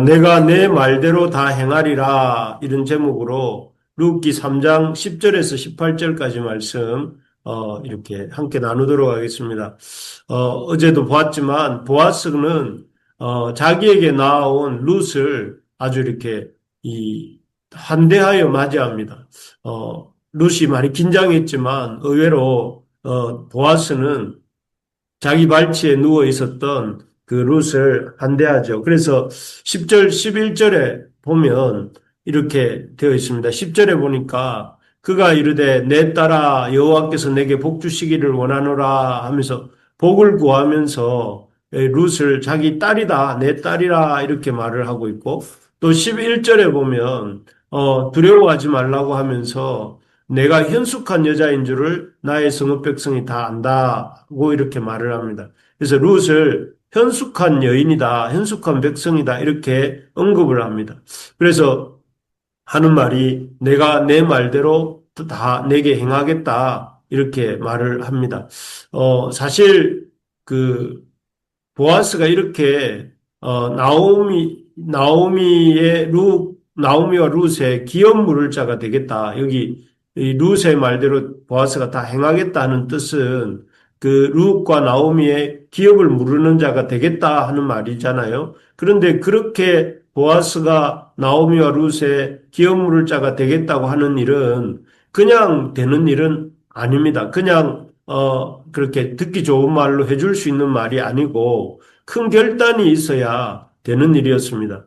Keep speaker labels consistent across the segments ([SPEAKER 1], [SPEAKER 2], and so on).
[SPEAKER 1] 내가 내 말대로 다 행하리라 이런 제목으로 룻기 3장 10절에서 18절까지 말씀 이렇게 함께 나누도록 하겠습니다. 어제도 보았지만 보아스는 자기에게 나아온 룻을 아주 이렇게 이 환대하여 맞이합니다. 룻이 많이 긴장했지만 의외로 보아스는 자기 발치에 누워 있었던 그 룻을 환대하죠. 그래서 10절, 11절에 보면 이렇게 되어 있습니다. 10절에 보니까 그가 이르되 내 딸아 여호와께서 내게 복 주시기를 원하노라 하면서 복을 구하면서 룻을 자기 딸이다, 내 딸이라 이렇게 말을 하고 있고 또 11절에 보면 두려워하지 말라고 하면서 내가 현숙한 여자인 줄을 나의 성읍 백성이 다 안다고 이렇게 말을 합니다. 그래서 룻을 현숙한 여인이다, 현숙한 백성이다 이렇게 언급을 합니다. 그래서 하는 말이 내가 내 말대로 다 내게 행하겠다 이렇게 말을 합니다. 사실 그 보아스가 이렇게 나오미와 룻의 기업 물을 자가 되겠다. 여기 이 룻의 말대로 보아스가 다 행하겠다는 뜻은 그 룻과 나오미의 기업을 물르는 자가 되겠다 하는 말이잖아요. 그런데 그렇게 보아스가 나오미와 룻의 기업 물을 자가 되겠다고 하는 일은 그냥 되는 일은 아닙니다. 그냥 그렇게 듣기 좋은 말로 해줄 수 있는 말이 아니고 큰 결단이 있어야 되는 일이었습니다.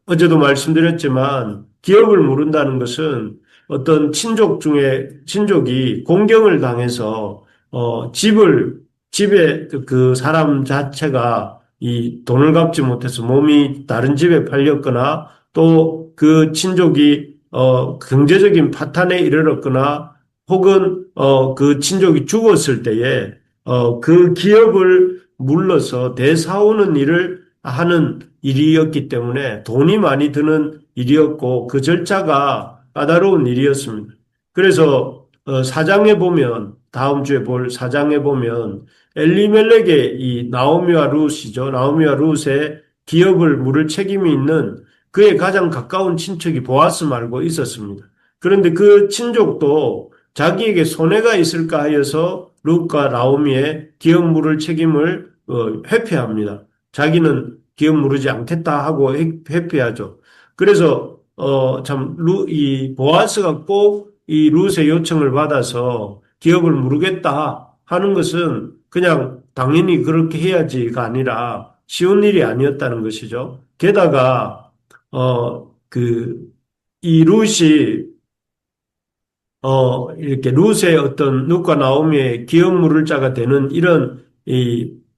[SPEAKER 1] 어제도 말씀드렸지만 기업을 물은다는 것은 어떤 친족이 공경을 당해서 집에 그 사람 자체가 이 돈을 갚지 못해서 몸이 다른 집에 팔렸거나 또 그 친족이 경제적인 파탄에 이르렀거나 혹은 그 친족이 죽었을 때에 그 기업을 물러서 되사오는 일을 하는 일이었기 때문에 돈이 많이 드는 일이었고 그 절차가 까다로운 일이었습니다. 그래서 사장에 보면 다음 주에 볼 사장에 보면 엘리멜렉의 이 나오미와 룻이죠. 나오미와 룻의 기업을 물을 책임이 있는 그의 가장 가까운 친척이 보아스 말고 있었습니다. 그런데 그 친족도 자기에게 손해가 있을까 하여서 룻과 나오미의 기업 물을 책임을 회피합니다. 자기는 기업 물으지 않겠다 하고 회피하죠. 그래서 이 보아스가 꼭 이 룻의 요청을 받아서 기업을 물으겠다 하는 것은 그냥 당연히 그렇게 해야지가 아니라 쉬운 일이 아니었다는 것이죠. 게다가 이 룻이 이렇게 룻의 어떤 룻과 나오미의 기업 물을 자가 되는 이런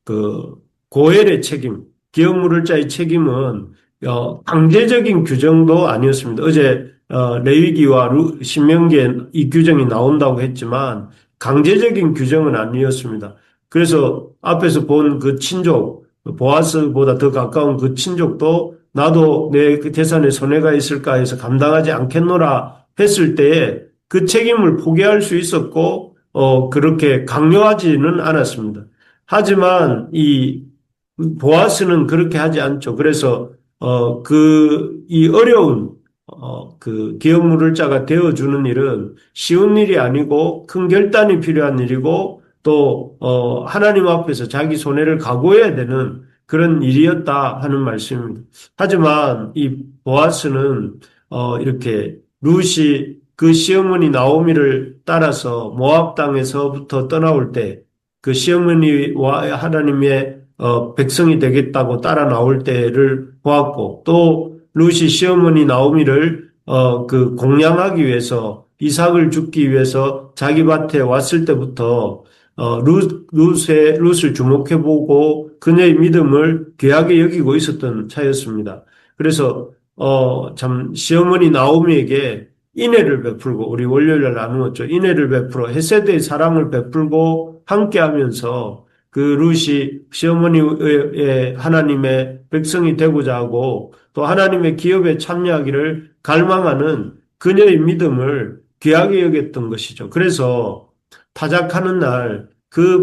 [SPEAKER 1] 그 고엘의 책임, 기업 물을 자의 책임은 강제적인 규정도 아니었습니다. 어제 레위기와 신명기에 이 규정이 나온다고 했지만 강제적인 규정은 아니었습니다. 그래서 앞에서 본 그 친족, 보아스보다 더 가까운 그 친족도 나도 내 재산에 손해가 있을까 해서 감당하지 않겠노라 했을 때에 그 책임을 포기할 수 있었고, 그렇게 강요하지는 않았습니다. 하지만 이 보아스는 그렇게 하지 않죠. 그래서, 이 어려운, 그 기업물을 자가 되어주는 일은 쉬운 일이 아니고 큰 결단이 필요한 일이고 또, 하나님 앞에서 자기 손해를 각오해야 되는 그런 일이었다 하는 말씀입니다. 하지만 이 보아스는, 이렇게 룻이 그 시어머니 나오미를 따라서 모압 땅에서부터 떠나올 때 그 시어머니와 하나님의 백성이 되겠다고 따라 나올 때를 보았고 또 룻이 시어머니 나오미를 그 공양하기 위해서 이삭을 죽기 위해서 자기 밭에 왔을 때부터 룻을 주목해보고 그녀의 믿음을 귀하게 여기고 있었던 차였습니다. 그래서 참 시어머니 나오미에게 인애를 베풀고 우리 월요일날 나누었죠. 인애를 베풀어 헤세드의 사랑을 베풀고 함께하면서 그 룻이 시어머니의 하나님의 백성이 되고자 하고 또 하나님의 기업에 참여하기를 갈망하는 그녀의 믿음을 귀하게 여겼던 것이죠. 그래서 타작하는 날 그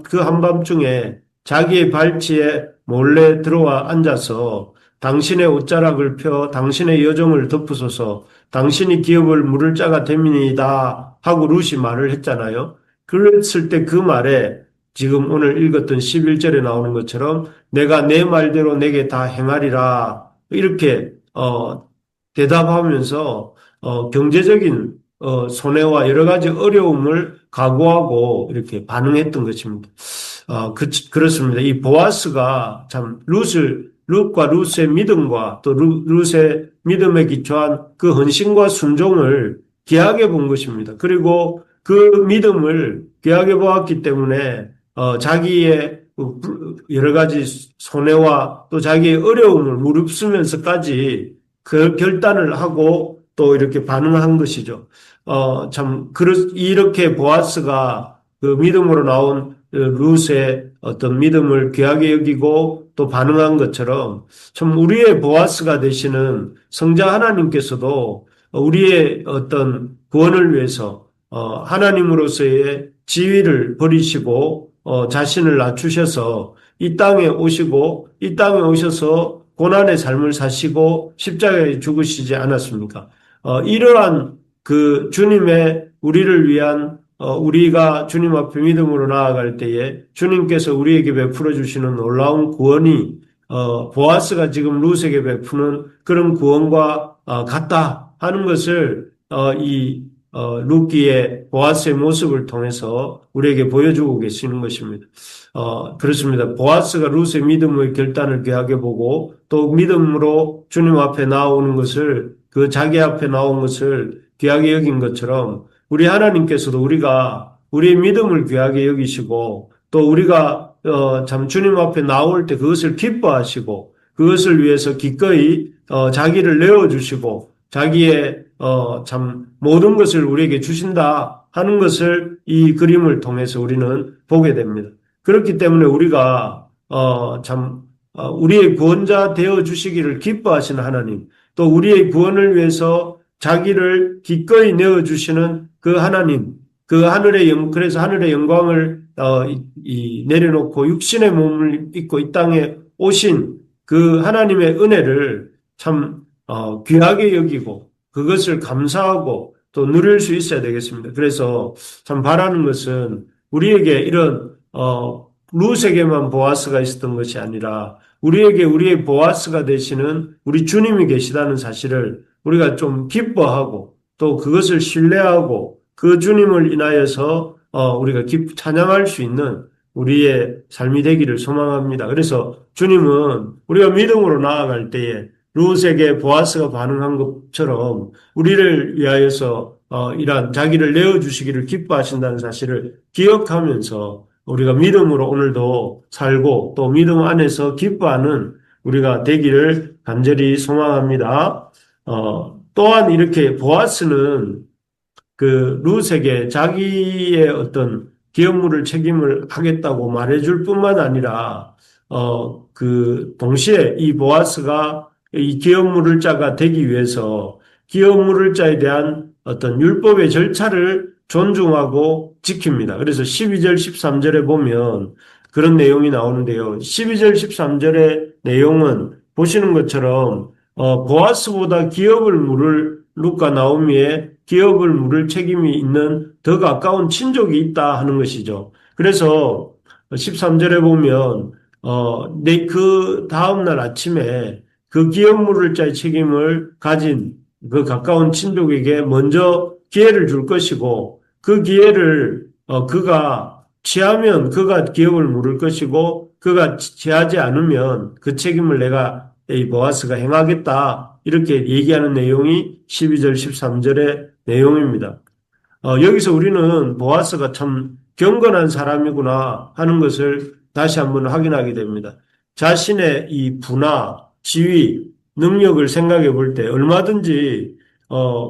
[SPEAKER 1] 그 한밤중에 자기의 발치에 몰래 들어와 앉아서 당신의 옷자락을 펴 당신의 여정을 덮으소서 당신이 기업을 물을 자가 됨이니이다 하고 룻이 말을 했잖아요. 그랬을 때 그 말에 지금 오늘 읽었던 11절에 나오는 것처럼 내가 내 말대로 내게 다 행하리라 이렇게 대답하면서 경제적인 손해와 여러 가지 어려움을 각오하고 이렇게 반응했던 것입니다. 그렇습니다. 이 보아스가 참 룻과 룻의 믿음과 또 룻의 믿음에 기초한 그 헌신과 순종을 귀하게 본 것입니다. 그리고 그 믿음을 귀하게 보았기 때문에 자기의 여러 가지 손해와 또 자기의 어려움을 무릅쓰면서까지 그 결단을 하고 또 이렇게 반응한 것이죠. 이렇게 보아스가 그 믿음으로 나온 룻의 어떤 믿음을 귀하게 여기고 또 반응한 것처럼 참 우리의 보아스가 되시는 성자 하나님께서도 우리의 어떤 구원을 위해서 하나님으로서의 지위를 버리시고 자신을 낮추셔서 이 땅에 오시고 이 땅에 오셔서 고난의 삶을 사시고 십자가에 죽으시지 않았습니까? 이러한 그 주님의 우리를 위한 우리가 주님 앞에 믿음으로 나아갈 때에 주님께서 우리에게 베풀어 주시는 놀라운 구원이 보아스가 지금 룻에게 베푸는 그런 구원과 같다 하는 것을 이 룻기의 보아스의 모습을 통해서 우리에게 보여주고 계시는 것입니다. 그렇습니다. 보아스가 룻의 믿음의 결단을 귀하게 보고 또 믿음으로 주님 앞에 나오는 것을 그 자기 앞에 나온 것을 귀하게 여긴 것처럼 우리 하나님께서도 우리가 우리의 믿음을 귀하게 여기시고 또 우리가 참 주님 앞에 나올 때 그것을 기뻐하시고 그것을 위해서 기꺼이 자기를 내어주시고 자기의 참 모든 것을 우리에게 주신다 하는 것을 이 그림을 통해서 우리는 보게 됩니다. 그렇기 때문에 우리가 우리의 구원자 되어 주시기를 기뻐하시는 하나님, 또 우리의 구원을 위해서 자기를 기꺼이 내어 주시는 그 하나님, 그래서 하늘의 영광을 내려놓고 육신의 몸을 입고 이 땅에 오신 그 하나님의 은혜를 참 귀하게 여기고 그것을 감사하고 또 누릴 수 있어야 되겠습니다. 그래서 참 바라는 것은 우리에게 이런 룻에게만 보아스가 있었던 것이 아니라 우리에게 우리의 보아스가 되시는 우리 주님이 계시다는 사실을 우리가 좀 기뻐하고 또 그것을 신뢰하고 그 주님을 인하여서 우리가 찬양할 수 있는 우리의 삶이 되기를 소망합니다. 그래서 주님은 우리가 믿음으로 나아갈 때에 룻에게 보아스가 반응한 것처럼 우리를 위하여서 이러한 자기를 내어주시기를 기뻐하신다는 사실을 기억하면서 우리가 믿음으로 오늘도 살고 또 믿음 안에서 기뻐하는 우리가 되기를 간절히 소망합니다. 또한 이렇게 보아스는 그 룻에게 자기의 어떤 기업물을 책임을 하겠다고 말해줄 뿐만 아니라 그 동시에 이 보아스가 이 기업물을 자가 되기 위해서 기업물을 자에 대한 어떤 율법의 절차를 존중하고 지킵니다. 그래서 12절, 13절에 보면 그런 내용이 나오는데요. 12절, 13절의 내용은 보시는 것처럼 보아스보다 기업을 물을 룻과 나오미의 기업을 물을 책임이 있는 더 가까운 친족이 있다 하는 것이죠. 그래서 13절에 보면 그 다음날 아침에 그 기업 물을 자의 책임을 가진 그 가까운 친족에게 먼저 기회를 줄 것이고 그 기회를 그가 취하면 그가 기업을 물을 것이고 그가 취하지 않으면 그 책임을 내가 이 보아스가 행하겠다 이렇게 얘기하는 내용이 12절 13절의 내용입니다. 여기서 우리는 보아스가 참 경건한 사람이구나 하는 것을 다시 한번 확인하게 됩니다. 자신의 이 부나 지위, 능력을 생각해 볼 때 얼마든지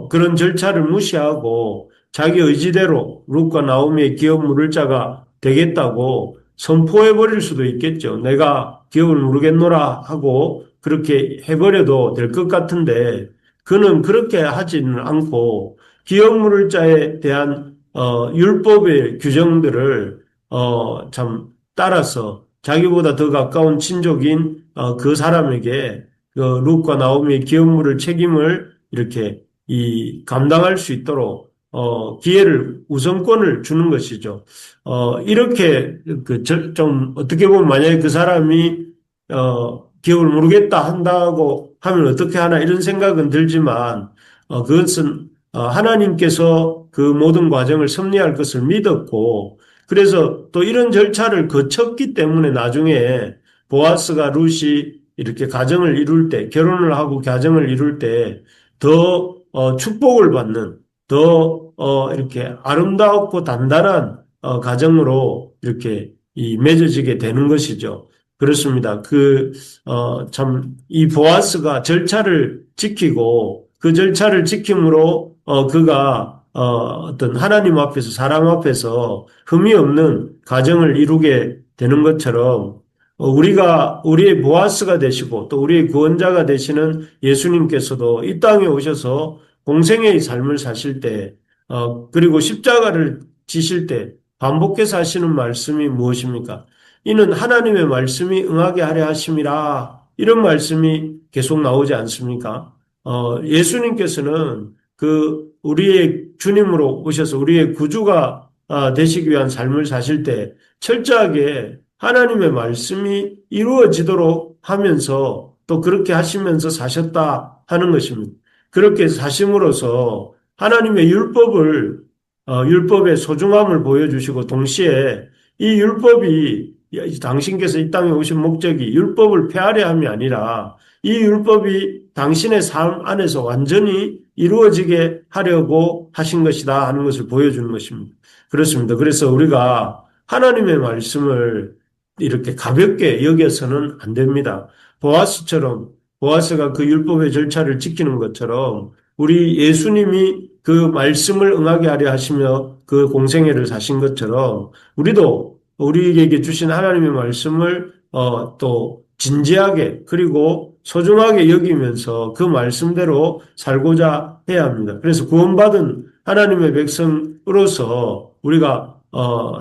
[SPEAKER 1] 그런 절차를 무시하고 자기 의지대로 룻과 나오미의 기업 물을 자가 되겠다고 선포해 버릴 수도 있겠죠. 내가 기업을 물으겠노라 하고 그렇게 해버려도 될 것 같은데 그는 그렇게 하지는 않고 기업 물을 자에 대한 율법의 규정들을 참 따라서 자기보다 더 가까운 친족인 그 사람에게 그 룻과 나오미의 기업물을 책임을 이렇게 감당할 수 있도록 기회를 우선권을 주는 것이죠. 이렇게 좀 어떻게 보면 만약에 그 사람이 기업을 모르겠다 한다고 하면 어떻게 하나 이런 생각은 들지만 그것은 하나님께서 그 모든 과정을 섭리할 것을 믿었고 그래서 또 이런 절차를 거쳤기 때문에 나중에 보아스가 룻이 이렇게 가정을 이룰 때, 결혼을 하고 가정을 이룰 때 더 축복을 받는 더 이렇게 아름답고 단단한 가정으로 이렇게 맺어지게 되는 것이죠. 그렇습니다. 참, 이 보아스가 절차를 지키고 그 절차를 지킴으로 그가 어떤 하나님 앞에서 사람 앞에서 흠이 없는 가정을 이루게 되는 것처럼 우리가 우리의 보아스가 되시고 또 우리의 구원자가 되시는 예수님께서도 이 땅에 오셔서 공생애의 삶을 사실 때 그리고 십자가를 지실 때 반복해서 하시는 말씀이 무엇입니까? 이는 하나님의 말씀이 응하게 하려 하심이라 이런 말씀이 계속 나오지 않습니까? 예수님께서는 우리의 주님으로 오셔서 우리의 구주가 되시기 위한 삶을 사실 때 철저하게 하나님의 말씀이 이루어지도록 하면서 또 그렇게 하시면서 사셨다 하는 것입니다. 그렇게 사심으로써 하나님의 율법의 소중함을 보여주시고 동시에 이 율법이 당신께서 이 땅에 오신 목적이 율법을 폐하려 함이 아니라 이 율법이 당신의 삶 안에서 완전히 이루어지게 하려고 하신 것이다 하는 것을 보여주는 것입니다. 그렇습니다. 그래서 우리가 하나님의 말씀을 이렇게 가볍게 여겨서는 안 됩니다. 보아스가 그 율법의 절차를 지키는 것처럼 우리 예수님이 그 말씀을 응하게 하려 하시며 그 공생애를 사신 것처럼 우리도 우리에게 주신 하나님의 말씀을 또 진지하게 그리고 소중하게 여기면서 그 말씀대로 살고자 해야 합니다. 그래서 구원받은 하나님의 백성으로서 우리가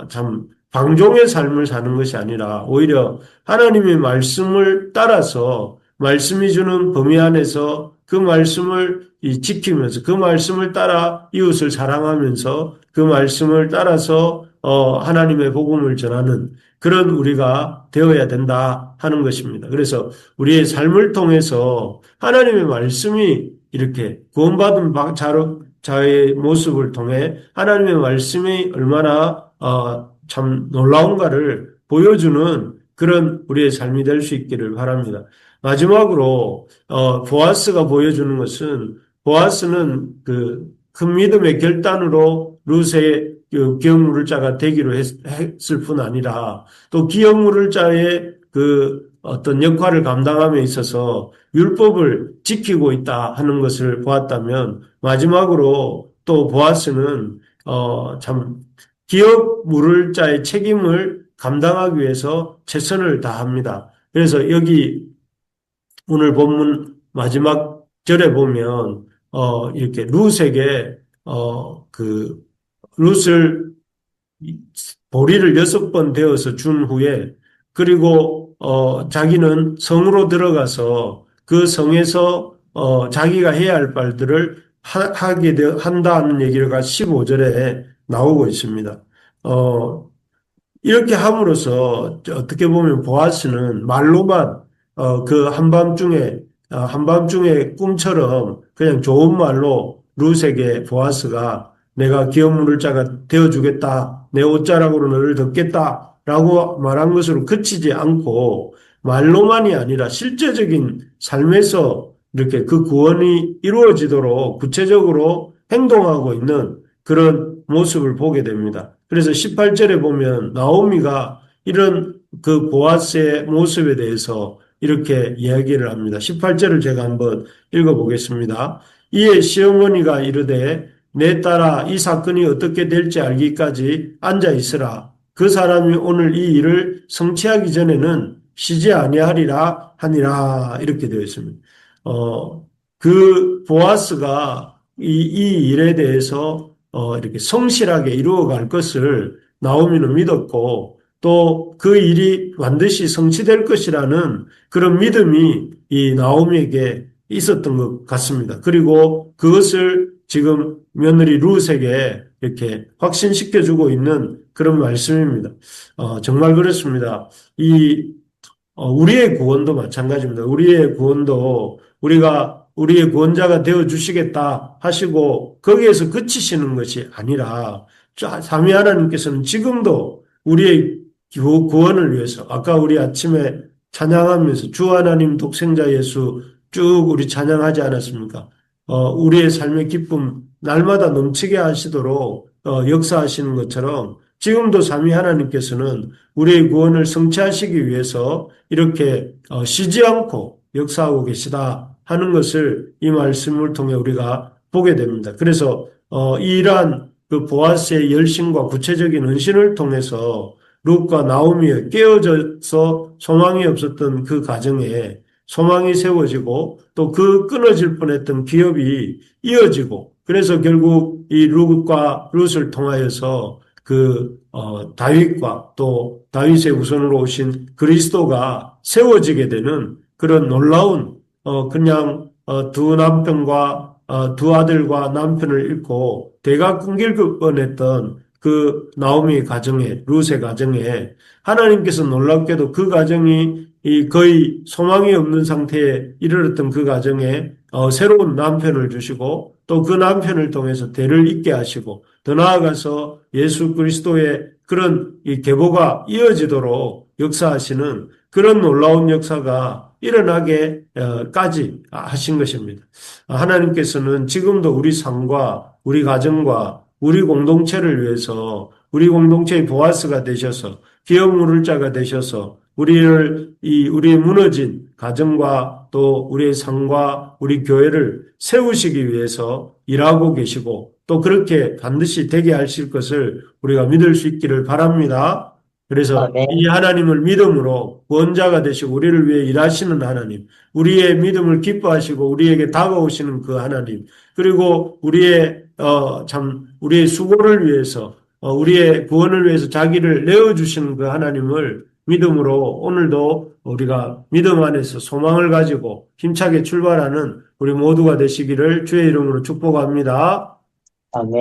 [SPEAKER 1] 참 방종의 삶을 사는 것이 아니라 오히려 하나님의 말씀을 따라서 말씀이 주는 범위 안에서 그 말씀을 지키면서 그 말씀을 따라 이웃을 사랑하면서 그 말씀을 따라서 하나님의 복음을 전하는 그런 우리가 되어야 된다 하는 것입니다. 그래서 우리의 삶을 통해서 하나님의 말씀이 이렇게 구원받은 자의 모습을 통해 하나님의 말씀이 얼마나 참 놀라운가를 보여주는 그런 우리의 삶이 될 수 있기를 바랍니다. 마지막으로 보아스가 보여주는 것은 보아스는 그 큰 믿음의 결단으로 룻의 그 기업 물을 자가 되기로 했을 뿐 아니라 또 기업 물을 자의 그 어떤 역할을 감당함에 있어서 율법을 지키고 있다 하는 것을 보았다면 마지막으로 또 보아스는 참 기업 물을 자의 책임을 감당하기 위해서 최선을 다합니다. 그래서 여기 오늘 본문 마지막 절에 보면 이렇게 룻에게 룻을 보리를 6번 되어서 준 후에 그리고 자기는 성으로 들어가서 그 성에서 자기가 해야 할 말들을 한다는 얘기가 15절에 나오고 있습니다. 이렇게 함으로써 어떻게 보면 보아스는 말로만 그 한밤중에 꿈처럼 그냥 좋은 말로 룻에게 보아스가 내가 기업 물을 자가 되어주겠다. 내 옷자락으로 너를 덮겠다. 라고 말한 것으로 그치지 않고 말로만이 아니라 실제적인 삶에서 이렇게 그 구원이 이루어지도록 구체적으로 행동하고 있는 그런 모습을 보게 됩니다. 그래서 18절에 보면 나오미가 이런 그 보아스의 모습에 대해서 이렇게 이야기를 합니다. 18절을 제가 한번 읽어보겠습니다. 이에 시어머니가 이르되 내 딸아 이 사건이 어떻게 될지 알기까지 앉아 있으라. 그 사람이 오늘 이 일을 성취하기 전에는 쉬지 아니하리라 하니라 이렇게 되어 있습니다. 그 보아스가 이 일에 대해서 이렇게 성실하게 이루어갈 것을 나오미는 믿었고 또 그 일이 반드시 성취될 것이라는 그런 믿음이 이 나오미에게 있었던 것 같습니다. 그리고 그것을 지금 며느리 룻에게 이렇게 확신시켜주고 있는 그런 말씀입니다. 정말 그렇습니다. 우리의 구원도 마찬가지입니다. 우리의 구원도 우리가 우리의 구원자가 되어 주시겠다 하시고 거기에서 그치시는 것이 아니라 삼위 하나님께서는 지금도 우리의 구원을 위해서 아까 우리 아침에 찬양하면서 주 하나님 독생자 예수 쭉 우리 찬양하지 않았습니까? 우리의 삶의 기쁨 날마다 넘치게 하시도록 역사하시는 것처럼 지금도 삼위 하나님께서는 우리의 구원을 성취하시기 위해서 이렇게 쉬지 않고 역사하고 계시다 하는 것을 이 말씀을 통해 우리가 보게 됩니다. 그래서 이러한 그 보아스의 열심과 구체적인 헌신을 통해서 룻과 나오미의 깨어져서 소망이 없었던 그 가정에 소망이 세워지고 또 그 끊어질 뻔했던 기업이 이어지고 그래서 결국 이 룻과 룻을 통하여서 다윗과 또 다윗의 후손으로 오신 그리스도가 세워지게 되는 그런 놀라운, 두 남편과, 두 아들과 남편을 잃고 대가 끊길 뻔했던 그 나오미 가정에, 룻의 가정에 하나님께서 놀랍게도 그 가정이 이 거의 소망이 없는 상태에 이르렀던 그 가정에 새로운 남편을 주시고 또 그 남편을 통해서 대를 잇게 하시고 더 나아가서 예수 그리스도의 그런 이 계보가 이어지도록 역사하시는 그런 놀라운 역사가 일어나게까지 하신 것입니다. 하나님께서는 지금도 우리 삶과 우리 가정과 우리 공동체를 위해서 우리 공동체의 보아스가 되셔서 기업 물을 자가 되셔서 우리의 무너진 가정과 또 우리의 삶과 우리 교회를 세우시기 위해서 일하고 계시고 또 그렇게 반드시 되게 하실 것을 우리가 믿을 수 있기를 바랍니다. 그래서 이
[SPEAKER 2] 아멘.
[SPEAKER 1] 하나님을 믿음으로 구원자가 되시고 우리를 위해 일하시는 하나님, 우리의 믿음을 기뻐하시고 우리에게 다가오시는 그 하나님, 그리고 우리의 수고를 위해서 우리의 구원을 위해서 자기를 내어주시는 그 하나님을 믿음으로 오늘도 우리가 믿음 안에서 소망을 가지고 힘차게 출발하는 우리 모두가 되시기를 주의 이름으로 축복합니다.
[SPEAKER 2] 아멘.